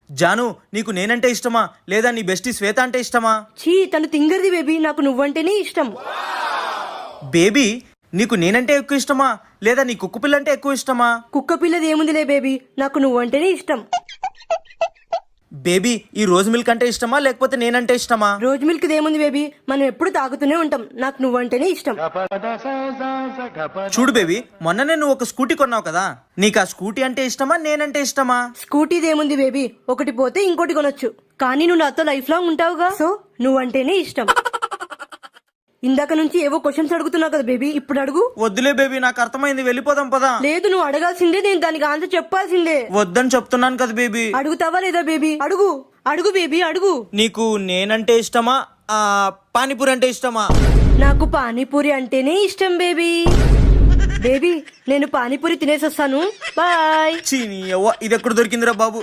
జాను, నీకు నేనంటే ఇష్టమా లేదా నీ బెస్టీ శ్వేత అంటే ఇష్టమా? చీ, తను తింగర్ది బేబీ, నాకు నువ్వంటేనే ఇష్టం. బేబీ, నీకు నేనంటే ఎక్కువ ఇష్టమా లేదా నీ కుక్క పిల్ల అంటే ఎక్కువ ఇష్టమా? కుక్క పిల్లది ఏముందిలే బేబీ, నాకు నువ్వంటేనే ఇష్టం. బేబీ, ఈ రోజు మిల్క్ అంటే ఇష్టమా లేకపోతే నేనంటే ఇష్టమా? రోజు మిల్క్ ఏముంది బేబీ, మనం ఎప్పుడు తాగుతూనే ఉంటాం. నాకు నువ్వంటేనే ఇష్టం. చూడు బేబీ, మొన్ననే నువ్వు ఒక స్కూటీ కొన్నావు కదా, నీకు ఆ స్కూటీ అంటే ఇష్టమా నేనంటే ఇష్టమా? స్కూటీది ఏముంది బేబీ, ఒకటి పోతే ఇంకోటి కొనొచ్చు, కానీ నువ్వు నాతో లైఫ్ లాంగ్ ఉంటావుగా, సో నువ్వంటేనే ఇష్టం. ఇందాక నుంచి ఏవో క్వశ్చన్స్ అడుగుతున్నావు కదా బేబీ, ఇప్పుడు అడుగు. వద్దులే బేబీ, నాకు అర్థమైంది, వెళ్ళిపోదాం పదా. లేదు, నువ్వు అడగాల్సిందే, నేను దానికి ఆన్సర్ చెప్పాల్సిందే. వద్దని చెప్తున్నాను కదా బేబీ. అడుగుతావా లేదా బేబీ? అడుగు అడుగు బేబీ, అడుగు. నీకు నేనంటే ఇష్టమా పానీపూరి అంటే ఇష్టమా? నాకు పానీపూరి అంటేనే ఇష్టం బేబీ. బేబీ, నేను పానీపూరి తినేసి వస్తాను, బాయ్. చీ, నీ యవ్వ, ఇది ఎక్కడ దొరికిందిరా బాబు.